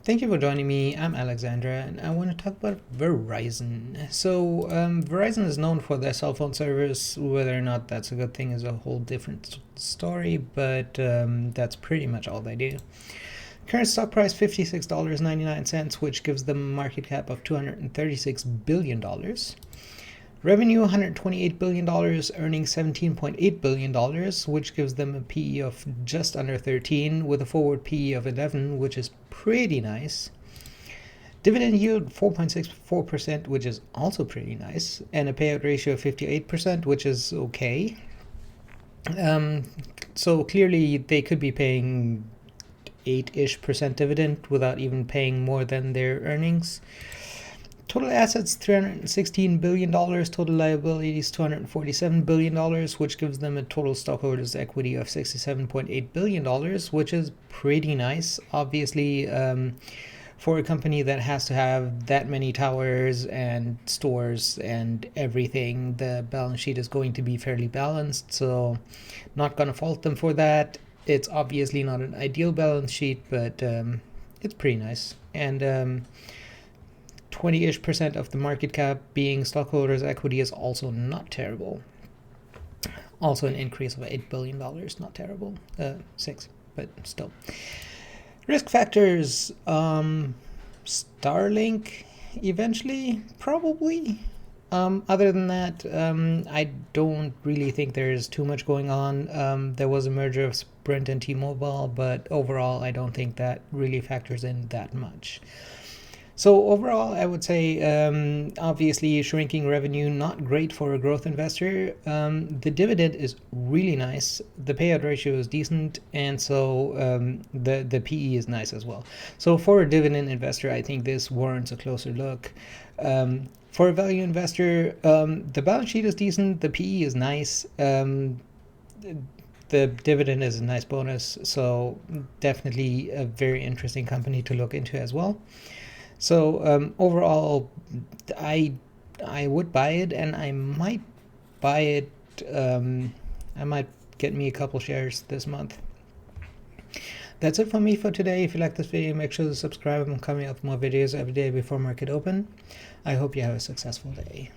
Thank you for joining me. I'm Alexandra, and I want to talk about Verizon. Verizon is known for their cell phone service. Whether or not that's a good thing is a whole different story, but that's pretty much all they do. Current stock price $56.99, which gives them a market cap of $236 billion. Revenue $128 billion, earnings $17.8 billion, which gives them a PE of just under 13 with a forward PE of 11, which is pretty nice. Dividend yield 4.64%, which is also pretty nice, and a payout ratio of 58%, which is okay. So clearly they could be paying 8-ish% dividend without even paying more than their earnings. Total assets $316 billion, total liabilities $247 billion, which gives them a total stockholders' equity of $67.8 billion, which is pretty nice. Obviously, for a company that has to have that many towers and stores and everything, the balance sheet is going to be fairly balanced, so not going to fault them for that. It's obviously not an ideal balance sheet, but it's pretty nice. And 20-ish% of the market cap being stockholders' equity is also not terrible. Also an increase of $8 billion, not terrible. 6, but still. Risk factors, Starlink eventually, probably. Other than that, I don't really think there's too much going on. There was a merger of Sprint and T-Mobile, but overall, I don't think that really factors in that much. So overall, I would say, obviously, shrinking revenue, not great for a growth investor. The dividend is really nice. The payout ratio is decent. And so the PE is nice as well. So for a dividend investor, I think this warrants a closer look. For a value investor, the balance sheet is decent. The PE is nice. The dividend is a nice bonus. So definitely a very interesting company to look into as well. So overall, I would buy it, and I might buy it. I might get me a couple shares this month. That's it from me for today. If you like this video, make sure to subscribe. I'm coming up with more videos every day before market open. I hope you have a successful day.